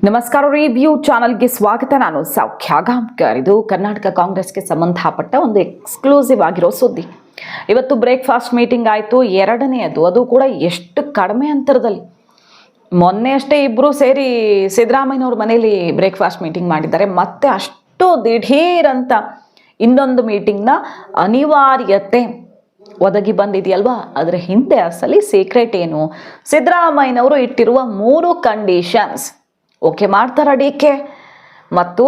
ನಮಸ್ಕಾರ. ರಿವ್ಯೂ ಚಾನಲ್ಗೆ ಸ್ವಾಗತ. ನಾನು ಸೌಖ್ಯ ಗಾಂವ್ಕರ್. ಇದು ಕರ್ನಾಟಕ ಕಾಂಗ್ರೆಸ್ಗೆ ಸಂಬಂಧಪಟ್ಟ ಒಂದು ಎಕ್ಸ್ಕ್ಲೂಸಿವ್ ಆಗಿರೋ ಸುದ್ದಿ. ಇವತ್ತು ಬ್ರೇಕ್ಫಾಸ್ಟ್ ಮೀಟಿಂಗ್ ಆಯಿತು, ಎರಡನೆಯದು, ಅದು ಕೂಡ ಎಷ್ಟು ಕಡಿಮೆ ಅಂತರದಲ್ಲಿ. ಮೊನ್ನೆ ಅಷ್ಟೇ ಇಬ್ಬರು ಸೇರಿ ಸಿದ್ದರಾಮಯ್ಯನವ್ರ ಮನೇಲಿ ಬ್ರೇಕ್ಫಾಸ್ಟ್ ಮೀಟಿಂಗ್ ಮಾಡಿದ್ದಾರೆ. ಮತ್ತೆ ಅಷ್ಟು ದಿಢೀರ್ ಅಂತ ಇನ್ನೊಂದು ಮೀಟಿಂಗ್ನ ಅನಿವಾರ್ಯತೆ ಒದಗಿ ಬಂದಿದೆಯಲ್ವಾ. ಅದರ ಹಿಂದೆ ಅಸಲಿ ಸೀಕ್ರೆಟ್ ಏನು? ಸಿದ್ದರಾಮಯ್ಯನವರು ಇಟ್ಟಿರುವ 3 ಕಂಡೀಷನ್ಸ್ ಓಕೆ ಮಾಡ್ತಾರ ಡಿಕೆ? ಮತ್ತು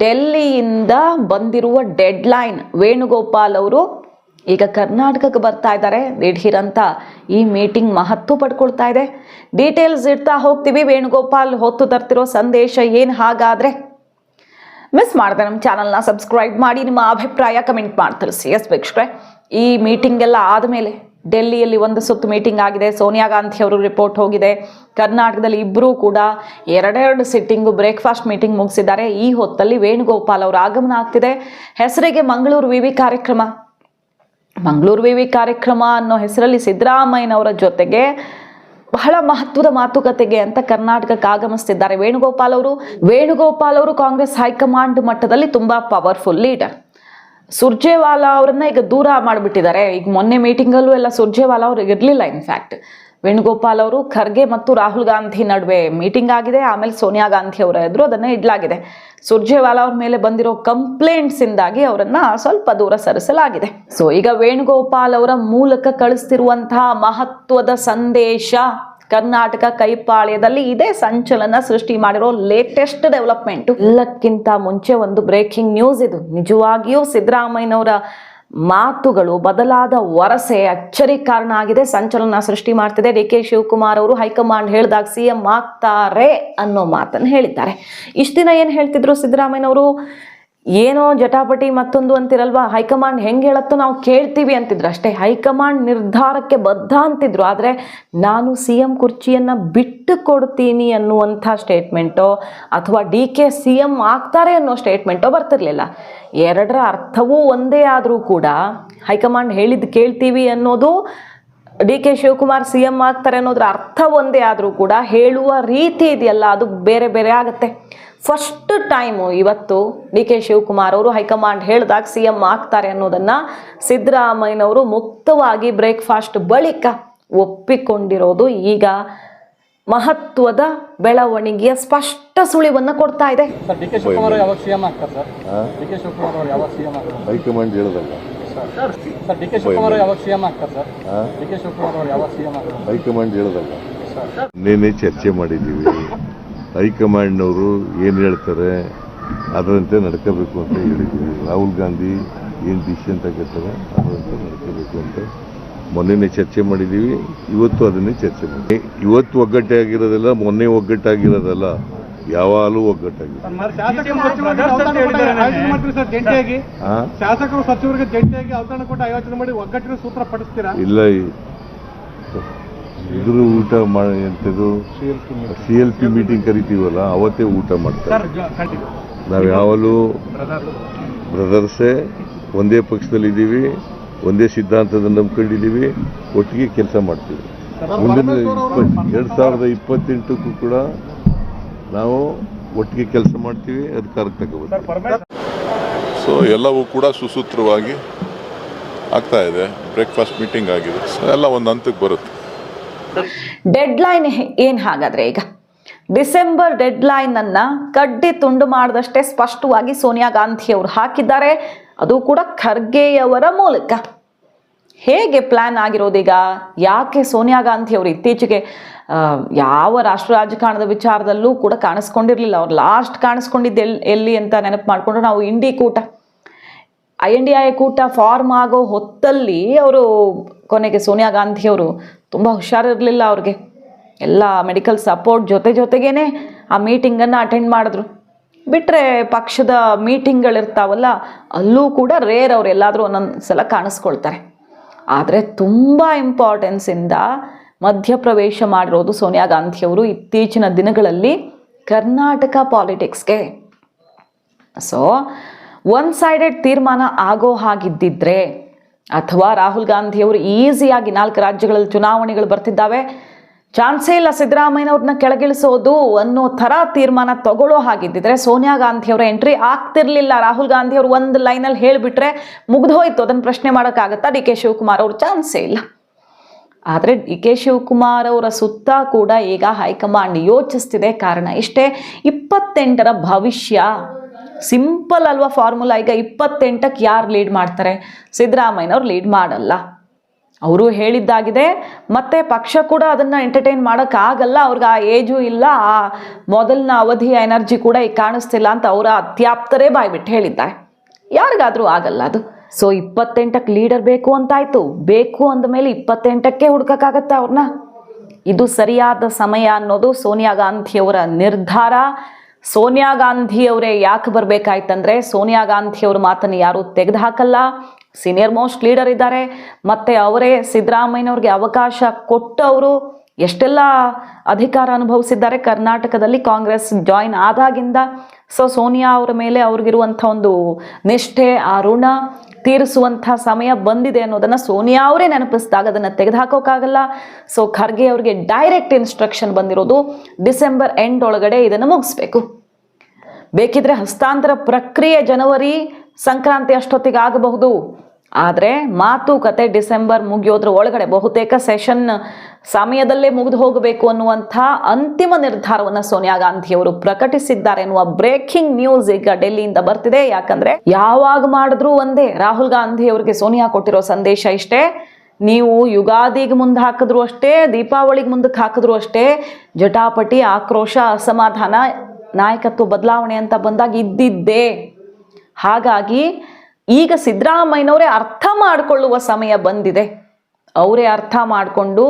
ಡೆಲ್ಲಿಯಿಂದ ಬಂದಿರುವ ಡೆಡ್ಲೈನ್, ವೇಣುಗೋಪಾಲ್ ಅವರು ಈಗ ಕರ್ನಾಟಕಕ್ಕೆ ಬರ್ತಾ ಇದ್ದಾರೆ ದಿಢೀರಂತ. ಈ ಮೀಟಿಂಗ್ ಮಹತ್ವ ಪಡ್ಕೊಳ್ತಾ ಇದೆ. ಡೀಟೇಲ್ಸ್ ಇಡ್ತಾ ಹೋಗ್ತೀವಿ. ವೇಣುಗೋಪಾಲ್ ಹೊತ್ತು ತರ್ತಿರೋ ಸಂದೇಶ ಏನು? ಹಾಗಾದರೆ ಮಿಸ್ ಮಾಡಿದೆ ನಮ್ಮ ಚಾನಲ್ನ ಸಬ್ಸ್ಕ್ರೈಬ್ ಮಾಡಿ, ನಿಮ್ಮ ಅಭಿಪ್ರಾಯ ಕಮೆಂಟ್ ಮಾಡಿ ತಿಳಿಸಿ. ಎಸ್ ವೀಕ್ಷಕರೇ, ಈ ಮೀಟಿಂಗ್ ಎಲ್ಲ ಆದಮೇಲೆ ಡೆಲ್ಲಿಯಲ್ಲಿ ಒಂದು ಸುತ್ತು ಮೀಟಿಂಗ್ ಆಗಿದೆ. ಸೋನಿಯಾ ಗಾಂಧಿ ಅವರು ರಿಪೋರ್ಟ್ ಹೋಗಿದೆ. ಕರ್ನಾಟಕದಲ್ಲಿ ಇಬ್ಬರೂ ಕೂಡ ಎರಡೆರಡು ಸಿಟ್ಟಿಂಗು ಬ್ರೇಕ್ಫಾಸ್ಟ್ ಮೀಟಿಂಗ್ ಮುಗಿಸಿದ್ದಾರೆ. ಈ ಹೊತ್ತಲ್ಲಿ ವೇಣುಗೋಪಾಲ್ ಅವರ ಆಗಮನ ಆಗ್ತಿದೆ. ಹೆಸರಿಗೆ ಮಂಗಳೂರು ವಿವಿ ಕಾರ್ಯಕ್ರಮ. ಮಂಗಳೂರು ವಿವಿ ಕಾರ್ಯಕ್ರಮ ಅನ್ನೋ ಹೆಸರಲ್ಲಿ ಸಿದ್ದರಾಮಯ್ಯನವರ ಜೊತೆಗೆ ಬಹಳ ಮಹತ್ವದ ಮಾತುಕತೆಗೆ ಅಂತ ಕರ್ನಾಟಕಕ್ಕೆ ಆಗಮಿಸ್ತಿದ್ದಾರೆ ವೇಣುಗೋಪಾಲ್ ಅವರು ಕಾಂಗ್ರೆಸ್ ಹೈಕಮಾಂಡ್ ಮಟ್ಟದಲ್ಲಿ ತುಂಬಾ ಪವರ್ಫುಲ್ ಲೀಡರ್. ಸುರ್ಜೇವಾಲಾ ಅವರನ್ನ ಈಗ ದೂರ ಮಾಡಿಬಿಟ್ಟಿದ್ದಾರೆ. ಈಗ ಮೊನ್ನೆ ಮೀಟಿಂಗಲ್ಲೂ ಎಲ್ಲ ಸುರ್ಜೇವಾಲಾ ಅವ್ರಿಗೆ ಇರಲಿಲ್ಲ. ಇನ್ಫ್ಯಾಕ್ಟ್ ವೇಣುಗೋಪಾಲ್ ಅವರು ಖರ್ಗೆ ಮತ್ತು ರಾಹುಲ್ ಗಾಂಧಿ ನಡುವೆ ಮೀಟಿಂಗ್ ಆಗಿದೆ. ಆಮೇಲೆ ಸೋನಿಯಾ ಗಾಂಧಿ ಅವರ ಎದುರು ಅದನ್ನು ಇಡಲಾಗಿದೆ. ಸುರ್ಜೇವಾಲಾ ಅವ್ರ ಮೇಲೆ ಬಂದಿರೋ ಕಂಪ್ಲೇಂಟ್ಸ್ ಇಂದಾಗಿ ಅವರನ್ನ ಸ್ವಲ್ಪ ದೂರ ಸರಿಸಲಾಗಿದೆ. ಸೊ ಈಗ ವೇಣುಗೋಪಾಲ್ ಅವರ ಮೂಲಕ ಕಳಿಸ್ತಿರುವಂತಹ ಮಹತ್ವದ ಸಂದೇಶ ಕರ್ನಾಟಕ ಕೈಪಾಳ್ಯದಲ್ಲಿ ಇದೇ ಸಂಚಲನ ಸೃಷ್ಟಿ ಮಾಡಿರೋ ಲೇಟೆಸ್ಟ್ ಡೆವಲಪ್ಮೆಂಟ್. ಎಲ್ಲಕ್ಕಿಂತ ಮುಂಚೆ ಒಂದು ಬ್ರೇಕಿಂಗ್ ನ್ಯೂಸ್ ಇದು. ನಿಜವಾಗಿಯೂ ಸಿದ್ದರಾಮಯ್ಯನವರ ಮಾತುಗಳು, ಬದಲಾದ ವರಸೆ ಅಚ್ಚರಿ ಕಾರಣ ಆಗಿದೆ, ಸಂಚಲನ ಸೃಷ್ಟಿ ಮಾಡ್ತಿದೆ. ಡಿ ಕೆ ಶಿವಕುಮಾರ್ ಅವರು ಹೈಕಮಾಂಡ್ ಹೇಳಿದಾಗ ಸಿಎಂ ಆಗ್ತಾರೆ ಅನ್ನೋ ಮಾತನ್ನು ಹೇಳಿದ್ದಾರೆ. ಇಷ್ಟು ದಿನ ಏನು ಹೇಳ್ತಿದ್ರು ಸಿದ್ದರಾಮಯ್ಯನವರು? ಏನೋ ಜಟಾಪಟಿ ಮತ್ತೊಂದು ಅಂತಿರಲ್ವಾ, ಹೈಕಮಾಂಡ್ ಹೆಂಗೆ ಹೇಳತ್ತೋ ನಾವು ಕೇಳ್ತೀವಿ ಅಂತಿದ್ರು ಅಷ್ಟೇ. ಹೈಕಮಾಂಡ್ ನಿರ್ಧಾರಕ್ಕೆ ಬದ್ಧ ಅಂತಿದ್ರು. ಆದರೆ ನಾನು ಸಿಎಂ ಕುರ್ಚಿಯನ್ನು ಬಿಟ್ಟು ಕೊಡ್ತೀನಿ ಅನ್ನುವಂಥ ಸ್ಟೇಟ್ಮೆಂಟೋ ಅಥವಾ ಡಿ ಕೆ ಸಿಎಂ ಆಗ್ತಾರೆ ಅನ್ನೋ ಸ್ಟೇಟ್ಮೆಂಟೋ ಬರ್ತಿರ್ಲಿಲ್ಲ. ಎರಡರ ಅರ್ಥವೂ ಒಂದೇ ಆದರೂ ಕೂಡ ಹೈಕಮಾಂಡ್ ಹೇಳಿದ್ದು ಕೇಳ್ತೀವಿ ಅನ್ನೋದು, ಡಿ ಕೆ ಶಿವಕುಮಾರ್ ಸಿಎಂ ಆಗ್ತಾರೆ ಅನ್ನೋದ್ರ ಅರ್ಥ ಒಂದೇ ಆದರೂ ಕೂಡ ಹೇಳುವ ರೀತಿ ಇದೆಯಲ್ಲ, ಅದು ಬೇರೆ ಬೇರೆ ಆಗುತ್ತೆ. ಫಸ್ಟ್ ಟೈಮು ಇವತ್ತು ಡಿ ಕೆ ಶಿವಕುಮಾರ್ ಅವರು ಹೈಕಮಾಂಡ್ ಹೇಳಿದಾಗ ಸಿಎಂ ಆಗ್ತಾರೆ ಅನ್ನೋದನ್ನು ಸಿದ್ದರಾಮಯ್ಯನವರು ಮುಕ್ತವಾಗಿ ಬ್ರೇಕ್ಫಾಸ್ಟ್ ಬಳಿಕ ಒಪ್ಪಿಕೊಂಡಿರೋದು ಈಗ ಮಹತ್ವದ ಬೆಳವಣಿಗೆಯ ಸ್ಪಷ್ಟ ಸುಳಿವನ್ನು ಕೊಡ್ತಾ ಇದೆ. ನಿನ್ನೆ ಚರ್ಚೆ ಮಾಡಿದ್ದೀವಿ. ಹೈಕಮಾಂಡ್ನವರು ಏನು ಹೇಳ್ತಾರೆ ಅದರಂತೆ ನಡ್ಕೋಬೇಕು ಅಂತ ಹೇಳಿದ್ದೀವಿ. ರಾಹುಲ್ ಗಾಂಧಿ ಏನು ಡಿಸಿಷನ್ ತಗೋತಾರೆ ಅದರಂತೆ ನಡ್ಕೋಬೇಕು ಅಂತ ಮೊನ್ನೆ ಚರ್ಚೆ ಮಾಡಿದ್ದೀವಿ. ಇವತ್ತು ಅದನ್ನೇ ಚರ್ಚೆ ಮಾಡಿ. ಇವತ್ತು ಒಗ್ಗಟ್ಟಾಗಿರೋದಲ್ಲ, ಮೊನ್ನೆ ಒಗ್ಗಟ್ಟಾಗಿರೋದಲ್ಲ, ಯಾವಾಗಲೂ ಒಗ್ಗಟ್ಟಾಗಿದೆ. ಶಾಸಕರು ಸಚಿವರಿಗೆ ಜಂಟಿಯಾಗಿ ಅವತರಣ ಕೊಟ್ಟು ಆಯೋಜನೆ ಮಾಡಿ ಒಗ್ಗಟ್ಟಿನ ಸೂತ್ರ ಪಡಿಸ್ತೀರಾ? ಇಲ್ಲ, ಇದ್ರ ಊಟ ಎಂಥದ್ದು CLP ಮೀಟಿಂಗ್ ಕರಿತೀವಲ್ಲ, ಅವತ್ತೇ ಊಟ ಮಾಡ್ತಾರೆ. ನಾವು ಯಾವಾಗಲೂ ಬ್ರದರ್ಸೇ, ಒಂದೇ ಪಕ್ಷದಲ್ಲಿದ್ದೀವಿ, ಒಂದೇ ಸಿದ್ಧಾಂತದ ನಂಬ್ಕೊಂಡಿದ್ದೀವಿ, ಒಟ್ಟಿಗೆ ಕೆಲಸ ಮಾಡ್ತೀವಿ. ಮುಂದಿನ 2028ಕ್ಕೂ ಕೂಡ ನಾವು ಒಟ್ಟಿಗೆ ಕೆಲಸ ಮಾಡ್ತೀವಿ, ಅಧಿಕಾರಕ್ಕೆ ತಗೋಬೇಕು. ಸೊ ಎಲ್ಲವೂ ಕೂಡ ಸುಸೂತ್ರವಾಗಿ ಆಗ್ತಾ ಇದೆ. ಬ್ರೇಕ್ಫಾಸ್ಟ್ ಮೀಟಿಂಗ್ ಆಗಿದೆ. ಸೊ ಎಲ್ಲ ಒಂದು ಹಂತಕ್ಕೆ ಬರುತ್ತೆ. ಡೆಡ್ಲೈನ್ ಏನು ಹಾಗಾದ್ರೆ? ಈಗ ಡಿಸೆಂಬರ್ ಡೆಡ್ಲೈನ್ ಅನ್ನ ಕಡ್ಡಿ ತುಂಡು ಮಾಡಿದಷ್ಟೇ ಸ್ಪಷ್ಟವಾಗಿ ಸೋನಿಯಾ ಗಾಂಧಿ ಅವರು ಹಾಕಿದ್ದಾರೆ. ಅದು ಕೂಡ ಖರ್ಗೆಯವರ ಮೂಲಕ. ಹೇಗೆ ಪ್ಲಾನ್ ಆಗಿರೋದೀಗ? ಯಾಕೆ ಸೋನಿಯಾ ಗಾಂಧಿ ಅವರು ಇತ್ತೀಚೆಗೆ ಯಾವ ರಾಷ್ಟ್ರ ರಾಜಕಾರಣದ ವಿಚಾರದಲ್ಲೂ ಕೂಡ ಕಾಣಿಸ್ಕೊಂಡಿರ್ಲಿಲ್ಲ. ಅವ್ರು ಲಾಸ್ಟ್ ಕಾಣಿಸ್ಕೊಂಡಿದ್ದು ಎಲ್ಲಿ ಅಂತ ನೆನಪು ಮಾಡಿಕೊಂಡ್ರೆ ನಾವು INDI ಕೂಟ ಫಾರ್ಮ್ ಆಗೋ ಹೊತ್ತಲ್ಲಿ ಅವರು ಕೊನೆಗೆ ಸೋನಿಯಾ ಗಾಂಧಿ ಅವರು ತುಂಬ ಹುಷಾರಿರಲಿಲ್ಲ. ಅವ್ರಿಗೆ ಎಲ್ಲ ಮೆಡಿಕಲ್ ಸಪೋರ್ಟ್ ಜೊತೆಗೇನೆ ಆ ಮೀಟಿಂಗನ್ನು ಅಟೆಂಡ್ ಮಾಡಿದ್ರು. ಬಿಟ್ಟರೆ ಪಕ್ಷದ ಮೀಟಿಂಗ್ಗಳಿರ್ತಾವಲ್ಲ, ಅಲ್ಲೂ ಕೂಡ ರೇರ್ ಅವ್ರು ಎಲ್ಲಾದರೂ ಒಂದೊಂದು ಸಲ ಕಾಣಿಸ್ಕೊಳ್ತಾರೆ. ಆದರೆ ತುಂಬ ಇಂಪಾರ್ಟೆನ್ಸಿಂದ ಮಧ್ಯಪ್ರವೇಶ ಮಾಡಿರೋದು ಸೋನಿಯಾ ಗಾಂಧಿಯವರು ಇತ್ತೀಚಿನ ದಿನಗಳಲ್ಲಿ ಕರ್ನಾಟಕ ಪಾಲಿಟಿಕ್ಸ್ಗೆ. ಸೊ ಒನ್ ಸೈಡೆಡ್ ತೀರ್ಮಾನ ಆಗೋ ಹಾಗಿದ್ದಿದ್ರೆ, ಅಥವಾ ರಾಹುಲ್ ಗಾಂಧಿಯವರು ಈಸಿಯಾಗಿ 4 ರಾಜ್ಯಗಳಲ್ಲಿ ಚುನಾವಣೆಗಳು ಬರ್ತಿದ್ದಾವೆ, ಚಾನ್ಸೇ ಇಲ್ಲ ಸಿದ್ದರಾಮಯ್ಯನವ್ರನ್ನ ಕೆಳಗಿಳಿಸೋದು ಅನ್ನೋ ಥರ ತೀರ್ಮಾನ ತಗೊಳ್ಳೋ ಹಾಗಿದ್ದಿದ್ರೆ ಸೋನಿಯಾ ಗಾಂಧಿ ಅವರ ಎಂಟ್ರಿ ಆಗ್ತಿರ್ಲಿಲ್ಲ. ರಾಹುಲ್ ಗಾಂಧಿ ಅವರು ಒಂದು ಲೈನಲ್ಲಿ ಹೇಳಿಬಿಟ್ರೆ ಮುಗ್ದೋಯ್ತು, ಅದನ್ನು ಪ್ರಶ್ನೆ ಮಾಡೋಕ್ಕಾಗತ್ತಾ? ಡಿ ಕೆ ಶಿವಕುಮಾರ್ ಅವ್ರ ಚಾನ್ಸೇ ಇಲ್ಲ. ಆದರೆ ಡಿ ಕೆ ಶಿವಕುಮಾರ್ ಅವರ ಸುತ್ತ ಕೂಡ ಈಗ ಹೈಕಮಾಂಡ್ ಯೋಚಿಸ್ತಿದೆ. ಕಾರಣ ಇಷ್ಟೇ, 28ರ ಭವಿಷ್ಯ ಸಿಂಪಲ್ ಅಲ್ವಾ ಫಾರ್ಮುಲಾ. ಈಗ 28ಕ್ಕೆ ಯಾರು ಲೀಡ್ ಮಾಡ್ತಾರೆ? ಸಿದ್ದರಾಮಯ್ಯನವ್ರು ಲೀಡ್ ಮಾಡಲ್ಲ, ಅವರು ಹೇಳಿದ್ದಾಗಿದೆ. ಮತ್ತು ಪಕ್ಷ ಕೂಡ ಅದನ್ನು ಎಂಟರ್ಟೈನ್ ಮಾಡೋಕ್ಕಾಗಲ್ಲ, ಅವ್ರಿಗೆ ಆ ಏಜು ಇಲ್ಲ, ಆ ಮೊದಲಿನ ಅವಧಿಯ ಎನರ್ಜಿ ಕೂಡ ಈಗ ಕಾಣಿಸ್ತಿಲ್ಲ ಅಂತ ಅವರ ಅತ್ಯಾಪ್ತರೇ ಬಾಯ್ಬಿಟ್ಟು ಹೇಳಿದ್ದಾರೆ. ಯಾರಿಗಾದರೂ ಆಗಲ್ಲ ಅದು. ಸೊ 28ಕ್ಕೆ ಲೀಡರ್ ಬೇಕು ಅಂತಾಯ್ತು. ಬೇಕು ಅಂದಮೇಲೆ 28ಕ್ಕೆ ಹುಡ್ಕೋಕ್ಕಾಗತ್ತಾ ಅವ್ರನ್ನ? ಇದು ಸರಿಯಾದ ಸಮಯ ಅನ್ನೋದು ಸೋನಿಯಾ ಗಾಂಧಿಯವರ ನಿರ್ಧಾರ. ಸೋನಿಯಾ ಗಾಂಧಿಯವರೇ ಯಾಕೆ ಬರಬೇಕಾಯ್ತಂದ್ರೆ, ಸೋನಿಯಾ ಗಾಂಧಿಯವ್ರ ಮಾತನ್ನು ಯಾರೂ ತೆಗೆದುಹಾಕಲ್ಲ. ಸೀನಿಯರ್ ಮೋಸ್ಟ್ ಲೀಡರ್ ಇದ್ದಾರೆ, ಮತ್ತು ಅವರೇ ಸಿದ್ದರಾಮಯ್ಯನವ್ರಿಗೆ ಅವಕಾಶ ಕೊಟ್ಟವರು ಎಷ್ಟೆಲ್ಲ ಅಧಿಕಾರ ಅನುಭವಿಸಿದ್ದಾರೆ ಕರ್ನಾಟಕದಲ್ಲಿ ಕಾಂಗ್ರೆಸ್ ಜಾಯಿನ್ ಆದಾಗಿಂದ. ಸೊ ಸೋನಿಯಾ ಅವರ ಮೇಲೆ ಅವ್ರಿಗಿರುವಂಥ ಒಂದು ನಿಷ್ಠೆ, ಆ ಋಣ ತೀರಿಸುವಂಥ ಸಮಯ ಬಂದಿದೆ ಅನ್ನೋದನ್ನು ಸೋನಿಯಾ ಅವರೇ ನೆನಪಿಸಿದಾಗ ಅದನ್ನು ತೆಗೆದುಹಾಕೋಕ್ಕಾಗಲ್ಲ. ಸೊ ಖರ್ಗೆ ಅವರಿಗೆ ಡೈರೆಕ್ಟ್ ಇನ್ಸ್ಟ್ರಕ್ಷನ್ ಬಂದಿರೋದು ಡಿಸೆಂಬರ್ ಎಂಡ್ ಒಳಗಡೆ ಇದನ್ನು ಮುಗಿಸ್ಬೇಕು. ಬೇಕಿದ್ರೆ ಹಸ್ತಾಂತರ ಪ್ರಕ್ರಿಯೆ ಜನವರಿ ಸಂಕ್ರಾಂತಿ ಅಷ್ಟೊತ್ತಿಗೆ ಆಗಬಹುದು. ಆದರೆ ಮಾತುಕತೆ ಡಿಸೆಂಬರ್ ಮುಗಿಯೋದ್ರ ಒಳಗಡೆ ಬಹುತೇಕ ಸೆಷನ್ ಸಮಯದಲ್ಲೇ ಮುಗಿದು ಹೋಗಬೇಕು ಅನ್ನುವಂಥ ಅಂತಿಮ ನಿರ್ಧಾರವನ್ನು ಸೋನಿಯಾ ಗಾಂಧಿಯವರು ಪ್ರಕಟಿಸಿದ್ದಾರೆ ಎನ್ನುವ ಬ್ರೇಕಿಂಗ್ ನ್ಯೂಸ್ ಈಗ ಡೆಲ್ಲಿಯಿಂದ ಬರ್ತಿದೆ. ಯಾಕಂದ್ರೆ ಯಾವಾಗ ಮಾಡಿದ್ರೂ ಒಂದೇ, ರಾಹುಲ್ ಗಾಂಧಿ ಅವರಿಗೆ ಸೋನಿಯಾ ಕೊಟ್ಟಿರೋ ಸಂದೇಶ ಇಷ್ಟೇ, ನೀವು ಯುಗಾದಿಗೆ ಮುಂದೆ ಹಾಕಿದ್ರು ಅಷ್ಟೇ, ದೀಪಾವಳಿಗೆ ಮುಂದಕ್ಕೆ ಹಾಕಿದ್ರು ಅಷ್ಟೇ, ಜಟಾಪಟಿ, ಆಕ್ರೋಶ, ಅಸಮಾಧಾನ, ನಾಯಕತ್ವ ಬದಲಾವಣೆ ಅಂತ ಬಂದಾಗ ಇದ್ದಿದ್ದೇ. ಹಾಗಾಗಿ ಈಗ ಸಿದ್ದರಾಮಯ್ಯನವರೇ ಅರ್ಥ ಮಾಡಿಕೊಳ್ಳುವ ಸಮಯ ಬಂದಿದೆ. ಅವರೇ ಅರ್ಥ ಮಾಡಿಕೊಂಡು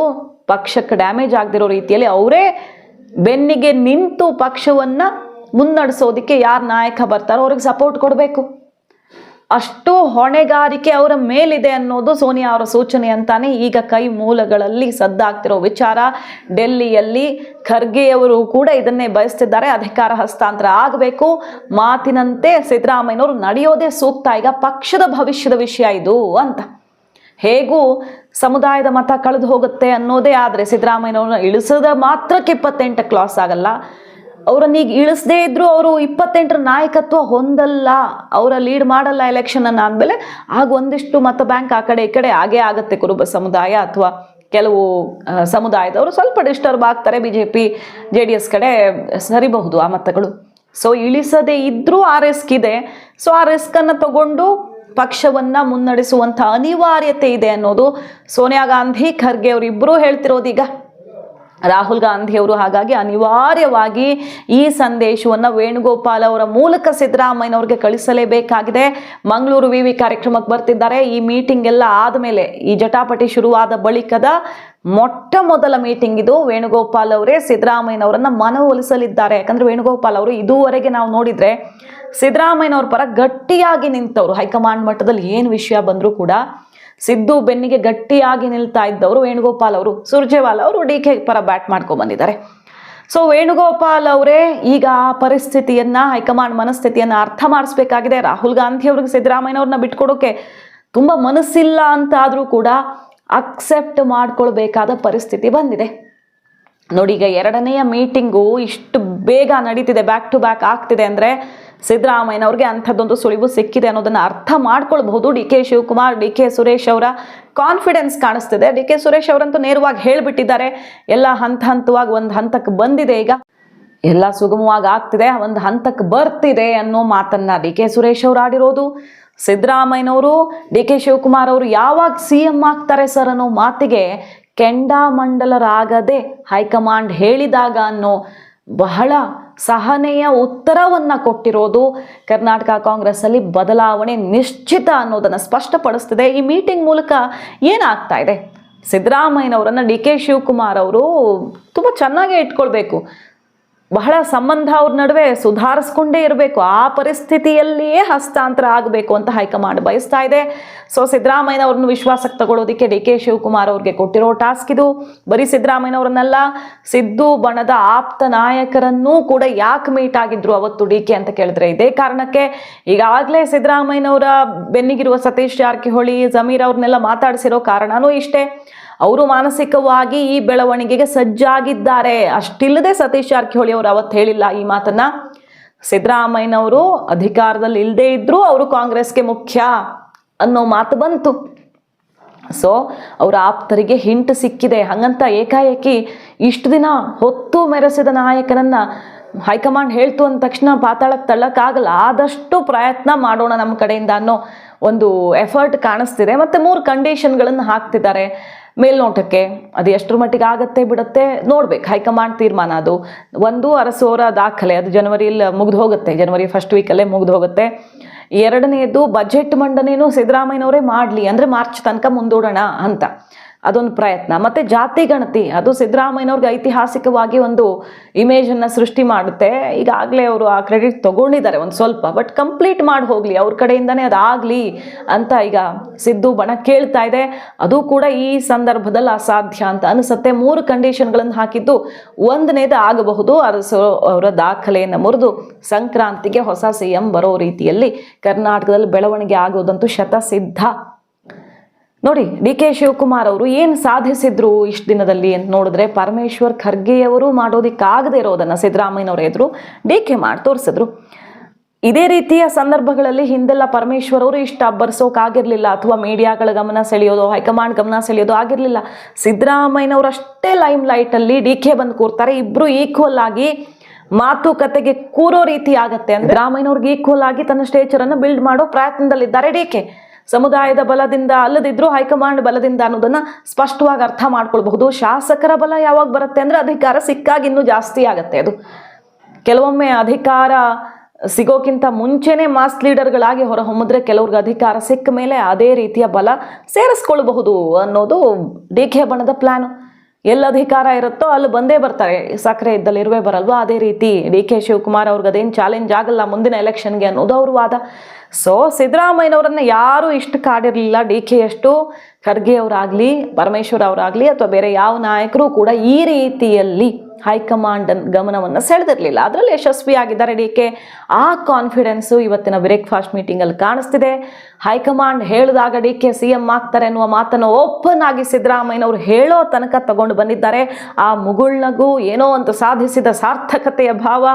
ಪಕ್ಷಕ್ಕೆ ಡ್ಯಾಮೇಜ್ ಆಗದಿರೋ ರೀತಿಯಲ್ಲಿ ಅವರೇ ಬೆನ್ನಿಗೆ ನಿಂತು ಪಕ್ಷವನ್ನು ಮುನ್ನಡೆಸೋದಕ್ಕೆ ಯಾರು ನಾಯಕ ಬರ್ತಾರೋ ಅವ್ರಿಗೆ ಸಪೋರ್ಟ್ ಕೊಡಬೇಕು. ಅಷ್ಟು ಹೊಣೆಗಾರಿಕೆ ಅವರ ಮೇಲಿದೆ ಅನ್ನೋದು ಸೋನಿಯಾ ಅವರ ಸೂಚನೆ ಅಂತಾನೆ ಈಗ ಕೈ ಮೂಲಗಳಲ್ಲಿ ಸದ್ದಾಗ್ತಿರೋ ವಿಚಾರ. ಡೆಲ್ಲಿಯಲ್ಲಿ ಖರ್ಗೆಯವರು ಕೂಡ ಇದನ್ನೇ ಬಯಸ್ತಿದ್ದಾರೆ, ಅಧಿಕಾರ ಹಸ್ತಾಂತರ ಆಗಬೇಕು, ಮಾತಿನಂತೆ ಸಿದ್ದರಾಮಯ್ಯನವರು ನಡೆಯೋದೇ ಸೂಕ್ತ, ಈಗ ಪಕ್ಷದ ಭವಿಷ್ಯದ ವಿಷಯ ಇದು ಅಂತ. ಹೇಗೂ ಸಮುದಾಯದ ಮತ ಕಳೆದು ಹೋಗುತ್ತೆ ಅನ್ನೋದೇ. ಆದರೆ ಸಿದ್ದರಾಮಯ್ಯನವ್ರನ್ನ ಇಳಿಸದ ಮಾತ್ರಕ್ಕೆ 28ಕ್ಕೆ ಲಾಸ್ ಆಗಲ್ಲ. ಅವರನ್ನ ಈಗ ಇಳಿಸದೇ ಇದ್ರೂ ಅವರು 28ರ ನಾಯಕತ್ವ ಹೊಂದಲ್ಲ, ಅವರ ಲೀಡ್ ಮಾಡಲ್ಲ ಎಲೆಕ್ಷನ್ ಅನ್ನ ಅಂದಮೇಲೆ ಆಗ ಒಂದಿಷ್ಟು ಮತ ಬ್ಯಾಂಕ್ ಆ ಕಡೆ ಈ ಕಡೆ ಆಗೇ ಆಗುತ್ತೆ. ಕುರುಬ ಸಮುದಾಯ ಅಥವಾ ಕೆಲವು ಸಮುದಾಯದವರು ಸ್ವಲ್ಪ ಡಿಸ್ಟರ್ಬ್ ಆಗ್ತಾರೆ, BJP JDS ಕಡೆ ಸರಿಬಹುದು ಆ ಮತಗಳು. ಸೊ ಇಳಿಸದೇ ಇದ್ರೂ ಆ ರಿಸ್ಕ್ ಇದೆ. ಸೊ ಆ ರಿಸ್ಕನ್ನು ತಗೊಂಡು ಪಕ್ಷವನ್ನು ಮುನ್ನಡೆಸುವಂಥ ಅನಿವಾರ್ಯತೆ ಇದೆ ಅನ್ನೋದು ಸೋನಿಯಾ ಗಾಂಧಿ ಖರ್ಗೆ ಅವರಿಬ್ಬರೂ ಹೇಳ್ತಿರೋದೀಗ. ರಾಹುಲ್ ಗಾಂಧಿ ಅವರು ಹಾಗಾಗಿ ಅನಿವಾರ್ಯವಾಗಿ ಈ ಸಂದೇಶವನ್ನು ವೇಣುಗೋಪಾಲ್ ಅವರ ಮೂಲಕ ಸಿದ್ದರಾಮಯ್ಯನವ್ರಿಗೆ ಕಳಿಸಲೇಬೇಕಾಗಿದೆ. ಮಂಗಳೂರು ವಿವಿ ಕಾರ್ಯಕ್ರಮಕ್ಕೆ ಬರ್ತಿದ್ದಾರೆ. ಈ ಮೀಟಿಂಗ್ ಎಲ್ಲ ಆದಮೇಲೆ, ಈ ಜಟಾಪಟಿ ಶುರುವಾದ ಬಳಿಕದ ಮೊಟ್ಟ ಮೊದಲ ಮೀಟಿಂಗ್ ಇದು. ವೇಣುಗೋಪಾಲ್ ಅವರೇ ಸಿದ್ದರಾಮಯ್ಯನವರನ್ನ ಮನವೊಲಿಸಲಿದ್ದಾರೆ. ಯಾಕಂದ್ರೆ ವೇಣುಗೋಪಾಲ್ ಅವರು ಇದುವರೆಗೆ ನಾವು ನೋಡಿದ್ರೆ ಸಿದ್ದರಾಮಯ್ಯನವ್ರ ಪರ ಗಟ್ಟಿಯಾಗಿ ನಿಂತವರು. ಹೈಕಮಾಂಡ್ ಮಟ್ಟದಲ್ಲಿ ಏನು ವಿಷಯ ಬಂದರೂ ಕೂಡ ಸಿದ್ದು ಬೆನ್ನಿಗೆ ಗಟ್ಟಿಯಾಗಿ ನಿಲ್ತಾ ಇದ್ದವರು ವೇಣುಗೋಪಾಲ್ ಅವರು. ಸುರ್ಜೇವಾಲಾ ಅವರು DK ಪರ ಬ್ಯಾಟ್ ಮಾಡ್ಕೊಂಡು ಬಂದಿದ್ದಾರೆ. ಸೊ ವೇಣುಗೋಪಾಲ್ ಅವರೇ ಈಗ ಆ ಪರಿಸ್ಥಿತಿಯನ್ನ, ಹೈಕಮಾಂಡ್ ಮನಸ್ಥಿತಿಯನ್ನ ಅರ್ಥ ಮಾಡಿಸ್ಬೇಕಾಗಿದೆ. ರಾಹುಲ್ ಗಾಂಧಿ ಅವ್ರಿಗೆ ಸಿದ್ದರಾಮಯ್ಯನವ್ರನ್ನ ಬಿಟ್ಕೊಡೋಕೆ ತುಂಬ ಮನಸ್ಸಿಲ್ಲ ಅಂತ ಆದರೂ ಕೂಡ ಅಕ್ಸೆಪ್ಟ್ ಮಾಡ್ಕೊಳ್ಬೇಕಾದ ಪರಿಸ್ಥಿತಿ ಬಂದಿದೆ. ನೋಡಿ, ಈಗ 2ನೆಯ ಮೀಟಿಂಗು ಇಷ್ಟು ಬೇಗ ನಡೀತಿದೆ, ಬ್ಯಾಕ್ ಟು ಬ್ಯಾಕ್ ಆಗ್ತಿದೆ ಅಂದರೆ ಸಿದ್ದರಾಮಯ್ಯನವ್ರಿಗೆ ಅಂಥದ್ದೊಂದು ಸುಳಿವು ಸಿಕ್ಕಿದೆ ಅನ್ನೋದನ್ನು ಅರ್ಥ ಮಾಡ್ಕೊಳ್ಬಹುದು. DK ಶಿವಕುಮಾರ್, DK ಸುರೇಶ್ ಅವರ ಕಾನ್ಫಿಡೆನ್ಸ್ ಕಾಣಿಸ್ತಿದೆ. DK ಸುರೇಶ್ ಅವರಂತೂ ನೇರವಾಗಿ ಹೇಳಿಬಿಟ್ಟಿದ್ದಾರೆ, ಎಲ್ಲ ಹಂತವಾಗಿ ಒಂದು ಹಂತಕ್ಕೆ ಬಂದಿದೆ, ಈಗ ಎಲ್ಲ ಸುಗಮವಾಗಿ ಆಗ್ತಿದೆ, ಒಂದು ಹಂತಕ್ಕೆ ಬರ್ತಿದೆ ಅನ್ನೋ ಮಾತನ್ನ DK ಸುರೇಶ್ ಅವರು ಆಡಿರೋದು. ಸಿದ್ದರಾಮಯ್ಯನವರು DK ಶಿವಕುಮಾರ್ ಅವರು ಯಾವಾಗ CM ಆಗ್ತಾರೆ ಸರ್ ಅನ್ನೋ ಮಾತಿಗೆ ಕೆಂಡಾಮಂಡಲರಾಗದೆ ಹೈಕಮಾಂಡ್ ಹೇಳಿದಾಗ ಅನ್ನೋ ಬಹಳ ಸಹನೆಯ ಉತ್ತರವನ್ನು ಕೊಟ್ಟಿರೋದು ಕರ್ನಾಟಕ ಕಾಂಗ್ರೆಸ್ ಅಲ್ಲಿ ಬದಲಾವಣೆ ನಿಶ್ಚಿತ ಅನ್ನೋದನ್ನು ಸ್ಪಷ್ಟಪಡಿಸ್ತಿದೆ. ಈ ಮೀಟಿಂಗ್ ಮೂಲಕ ಏನಾಗ್ತಾ ಇದೆ, ಸಿದ್ದರಾಮಯ್ಯನವರನ್ನು DK ಶಿವಕುಮಾರ್ ಅವರು ತುಂಬ ಚೆನ್ನಾಗೇ ಇಟ್ಕೊಳ್ಬೇಕು, ಬಹಳ ಸಂಬಂಧ ಅವ್ರ ನಡುವೆ ಸುಧಾರಿಸ್ಕೊಂಡೇ ಇರಬೇಕು, ಆ ಪರಿಸ್ಥಿತಿಯಲ್ಲಿಯೇ ಹಸ್ತಾಂತರ ಆಗಬೇಕು ಅಂತ ಹೈಕಮಾಂಡ್ ಬಯಸ್ತಾ ಇದೆ. ಸೊ ಸಿದ್ದರಾಮಯ್ಯನವ್ರನ್ನ ವಿಶ್ವಾಸಕ್ಕೆ ತಗೊಳ್ಳೋದಕ್ಕೆ DK ಶಿವಕುಮಾರ್ ಅವ್ರಿಗೆ ಕೊಟ್ಟಿರೋ ಟಾಸ್ಕ್ ಇದು. ಬರೀ ಸಿದ್ದರಾಮಯ್ಯನವ್ರನ್ನೆಲ್ಲ, ಸಿದ್ದು ಬಣದ ಆಪ್ತ ನಾಯಕರನ್ನೂ ಕೂಡ ಯಾಕೆ ಮೀಟ್ ಆಗಿದ್ರು ಅವತ್ತು DK ಅಂತ ಕೇಳಿದ್ರೆ ಇದೇ ಕಾರಣಕ್ಕೆ. ಈಗಾಗಲೇ ಸಿದ್ದರಾಮಯ್ಯನವರ ಬೆನ್ನಿಗಿರುವ ಸತೀಶ್ ಜಾರಕಿಹೊಳಿ, ಜಮೀರ್ ಅವ್ರನ್ನೆಲ್ಲ ಮಾತಾಡಿಸಿರೋ ಕಾರಣನೂ ಇಷ್ಟೇ. ಅವರು ಮಾನಸಿಕವಾಗಿ ಈ ಬೆಳವಣಿಗೆಗೆ ಸಜ್ಜಾಗಿದ್ದಾರೆ. ಅಷ್ಟಿಲ್ಲದೆ ಸತೀಶ್ ಜಾರಕಿಹೊಳಿ ಅವರು ಅವತ್ತು ಹೇಳಿಲ್ಲ ಈ ಮಾತನ್ನ. ಸಿದ್ದರಾಮಯ್ಯನವರು ಅಧಿಕಾರದಲ್ಲಿ ಇಲ್ಲದೆ ಇದ್ರೂ ಅವರು ಕಾಂಗ್ರೆಸ್ಗೆ ಮುಖ್ಯ ಅನ್ನೋ ಮಾತು ಬಂತು. ಸೊ ಅವರ ಆಪ್ತರಿಗೆ ಹಿಂಟ್ ಸಿಕ್ಕಿದೆ. ಹಂಗಂತ ಏಕಾಏಕಿ ಇಷ್ಟು ದಿನ ಹೊತ್ತು ಮೆರೆಸಿದ ನಾಯಕನನ್ನ ಹೈಕಮಾಂಡ್ ಹೇಳ್ತು ಅಂದ ತಕ್ಷಣ ಪಾತಾಳಕ್ಕೆ ತಳ್ಳಕ್ಕಾಗಲ್ಲ. ಆದಷ್ಟು ಪ್ರಯತ್ನ ಮಾಡೋಣ ನಮ್ಮ ಕಡೆಯಿಂದ ಅನ್ನೋ ಒಂದು ಎಫರ್ಟ್ ಕಾಣಿಸ್ತಿದೆ. ಮತ್ತು 3 ಕಂಡೀಷನ್ಗಳನ್ನು ಹಾಕ್ತಿದ್ದಾರೆ ಮೇಲ್ನೋಟಕ್ಕೆ. ಅದು ಎಷ್ಟರ ಮಟ್ಟಿಗೆ ಆಗತ್ತೆ ಬಿಡುತ್ತೆ ನೋಡ್ಬೇಕು, ಹೈಕಮಾಂಡ್ ತೀರ್ಮಾನ ಅದು. ಒಂದು ಅರಸೋರ ದಾಖಲೆ, ಅದು ಜನವರಿಯಲ್ಲಿ ಮುಗ್ದು ಹೋಗುತ್ತೆ, ಜನವರಿ ಫಸ್ಟ್ ವೀಕಲ್ಲೇ ಮುಗ್ದು ಹೋಗುತ್ತೆ. ಎರಡನೇದು ಬಜೆಟ್ ಮಂಡನೆಯೂ ಸಿದ್ದರಾಮಯ್ಯನವರೇ ಮಾಡಲಿ, ಅಂದರೆ ಮಾರ್ಚ್ ತನಕ ಮುಂದೂಡೋಣ ಅಂತ ಅದೊಂದು ಪ್ರಯತ್ನ. ಮತ್ತು ಜಾತಿ ಗಣತಿ, ಅದು ಸಿದ್ದರಾಮಯ್ಯನವ್ರಿಗೆ ಐತಿಹಾಸಿಕವಾಗಿ ಒಂದು ಇಮೇಜನ್ನು ಸೃಷ್ಟಿ ಮಾಡುತ್ತೆ. ಈಗಾಗಲೇ ಅವರು ಆ ಕ್ರೆಡಿಟ್ ತೊಗೊಂಡಿದ್ದಾರೆ ಒಂದು ಸ್ವಲ್ಪ, ಬಟ್ ಕಂಪ್ಲೀಟ್ ಮಾಡಿ ಹೋಗಲಿ, ಅವ್ರ ಕಡೆಯಿಂದನೇ ಅದಾಗಲಿ ಅಂತ ಈಗ ಸಿದ್ದು ಬಣ ಕೇಳ್ತಾ ಇದೆ. ಅದು ಕೂಡ ಈ ಸಂದರ್ಭದಲ್ಲಿ ಅಸಾಧ್ಯ ಅಂತ ಅನಿಸುತ್ತೆ. 3 ಕಂಡೀಷನ್ಗಳನ್ನು ಹಾಕಿದ್ದು ಒಂದನೇದು ಆಗಬಹುದು, ಅರಸು ಅವರ ದಾಖಲೆಯನ್ನು ಮುರಿದು ಸಂಕ್ರಾಂತಿಗೆ ಹೊಸ CM ಬರೋ ರೀತಿಯಲ್ಲಿ ಕರ್ನಾಟಕದಲ್ಲಿ ಬೆಳವಣಿಗೆ ಆಗೋದಂತೂ ಶತಸಿದ್ಧ. ನೋಡಿ, DK ಶಿವಕುಮಾರ್ ಅವರು ಏನು ಸಾಧಿಸಿದ್ರು ಇಷ್ಟು ದಿನದಲ್ಲಿ ಅಂತ ನೋಡಿದ್ರೆ, ಪರಮೇಶ್ವರ್ ಖರ್ಗೆಯವರು ಮಾಡೋದಕ್ಕಾಗದೇ ಇರೋದನ್ನು ಸಿದ್ದರಾಮಯ್ಯನವರು ಎದುರು DK ಮಾಡಿ ತೋರಿಸಿದ್ರು. ಇದೇ ರೀತಿಯ ಸಂದರ್ಭಗಳಲ್ಲಿ ಹಿಂದೆಲ್ಲ ಪರಮೇಶ್ವರ್ ಅವರು ಇಷ್ಟು ಅಬ್ಬರಿಸೋಕಾಗಿರಲಿಲ್ಲ, ಅಥವಾ ಮೀಡಿಯಾಗಳ ಗಮನ ಸೆಳೆಯೋದು, ಹೈಕಮಾಂಡ್ ಗಮನ ಸೆಳೆಯೋದು ಆಗಿರಲಿಲ್ಲ. ಸಿದ್ದರಾಮಯ್ಯನವರು ಅಷ್ಟೇ ಲೈಮ್ ಲೈಟಲ್ಲಿ DK ಬಂದು ಕೂರ್ತಾರೆ. ಇಬ್ಬರು ಈಕ್ವಲ್ ಆಗಿ ಮಾತುಕತೆಗೆ ಕೂರೋ ರೀತಿ ಆಗತ್ತೆ. ಅಂದರೆ ಸಿದ್ದರಾಮಯ್ಯನವ್ರಿಗೆ ಈಕ್ವಲ್ ಆಗಿ ತನ್ನ ಸ್ಟೇಚರನ್ನು ಬಿಲ್ಡ್ ಮಾಡೋ ಪ್ರಯತ್ನದಲ್ಲಿದ್ದಾರೆ DK. ಸಮುದಾಯದ ಬಲದಿಂದ ಅಲ್ಲದಿದ್ರೂ ಹೈಕಮಾಂಡ್ ಬಲದಿಂದ ಅನ್ನೋದನ್ನ ಸ್ಪಷ್ಟವಾಗಿ ಅರ್ಥ ಮಾಡ್ಕೊಳ್ಬಹುದು. ಶಾಸಕರ ಬಲ ಯಾವಾಗ ಬರುತ್ತೆ ಅಂದರೆ ಅಧಿಕಾರ ಸಿಕ್ಕಾಗ ಇನ್ನೂ ಜಾಸ್ತಿ ಆಗತ್ತೆ. ಅದು ಕೆಲವೊಮ್ಮೆ ಅಧಿಕಾರ ಸಿಗೋಕ್ಕಿಂತ ಮುಂಚೆನೇ ಮಾಸ್ ಲೀಡರ್ಗಳಾಗಿ ಹೊರಹೊಮ್ಮಿದ್ರೆ, ಕೆಲವ್ರಿಗೆ ಅಧಿಕಾರ ಸಿಕ್ಕ ಮೇಲೆ ಅದೇ ರೀತಿಯ ಬಲ ಸೇರಿಸ್ಕೊಳ್ಬಹುದು ಅನ್ನೋದು DK ಬಣದ ಪ್ಲಾನು. ಎಲ್ಲಿ ಅಧಿಕಾರ ಇರುತ್ತೋ ಅಲ್ಲಿ ಬಂದೇ ಬರ್ತಾರೆ, ಸಕ್ಕರೆ ಇದ್ದಲ್ಲಿ ಇರುವೆ ಬರಲ್ವಾ, ಅದೇ ರೀತಿ DK ಶಿವಕುಮಾರ್ ಅವ್ರಿಗೆ ಅದೇನು ಚಾಲೆಂಜ್ ಆಗಲ್ಲ ಮುಂದಿನ ಎಲೆಕ್ಷನ್ಗೆ ಅನ್ನೋದು ಅವ್ರ ವಾದ. ಸೊ ಸಿದ್ದರಾಮಯ್ಯನವರನ್ನ ಯಾರೂ ಇಷ್ಟು ಕಾಡಿರಲಿಲ್ಲ DK ಅಷ್ಟು. ಖರ್ಗೆ ಅವರಾಗಲಿ, ಪರಮೇಶ್ವರ್ ಅವರಾಗಲಿ, ಅಥವಾ ಬೇರೆ ಯಾವ ನಾಯಕರು ಕೂಡ ಈ ರೀತಿಯಲ್ಲಿ ಹೈಕಮಾಂಡ್ ಗಮನವನ್ನು ಸೆಳೆದಿರಲಿಲ್ಲ. ಅದರಲ್ಲಿ ಯಶಸ್ವಿಯಾಗಿದ್ದಾರೆ DK. ಆ ಕಾನ್ಫಿಡೆನ್ಸು ಇವತ್ತಿನ ಬ್ರೇಕ್ಫಾಸ್ಟ್ ಮೀಟಿಂಗಲ್ಲಿ ಕಾಣಿಸ್ತಿದೆ. ಹೈಕಮಾಂಡ್ ಹೇಳಿದಾಗ DK CM ಆಗ್ತಾರೆ ಅನ್ನುವ ಮಾತನ್ನು ಓಪನ್ ಆಗಿ ಸಿದ್ದರಾಮಯ್ಯನವರು ಹೇಳೋ ತನಕ ತಗೊಂಡು ಬಂದಿದ್ದಾರೆ. ಆ ಮುಗುಳ್ನಗು ಏನೋ ಅಂತ ಸಾಧಿಸಿದ ಸಾರ್ಥಕತೆಯ ಭಾವ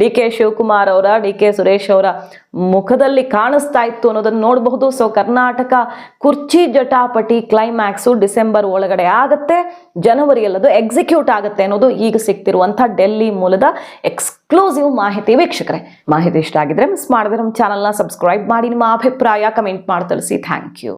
DK ಶಿವಕುಮಾರ್ ಅವರ, DK ಸುರೇಶ್ ಅವರ ಮುಖದಲ್ಲಿ ಕಾಣಿಸ್ತಾ ಇತ್ತು ಅನ್ನೋದನ್ನು ನೋಡಬಹುದು. ಸೊ ಕರ್ನಾಟಕ ಕುರ್ಚಿ ಜಟಾಪಟಿ ಕ್ಲೈಮ್ಯಾಕ್ಸು ಡಿಸೆಂಬರ್ ಒಳಗಡೆ ಆಗತ್ತೆ, ಜನವರಿಯಲ್ಲದು ಎಕ್ಸಿಕ್ಯೂಟ್ ಆಗುತ್ತೆ ಅನ್ನೋದು ಈಗ ಸಿಗ್ತಿರುವಂಥ ಡೆಲ್ಲಿ ಮೂಲದ ಎಕ್ಸ್ಕ್ಲೂಸಿವ್ ಮಾಹಿತಿ. ವೀಕ್ಷಕರೇ, ಮಾಹಿತಿ ಇಷ್ಟ ಆಗಿದ್ರೆ ಮಿಸ್ ಮಾಡಿದ್ರೆ ನಮ್ಮ ಚಾನಲ್ನ ಸಬ್ಸ್ಕ್ರೈಬ್ ಮಾಡಿ, ನಿಮ್ಮ ಅಭಿಪ್ರಾಯ ಕಮೆಂಟ್ ಮಾಡಿ ತಿಳಿಸಿ. Thank you.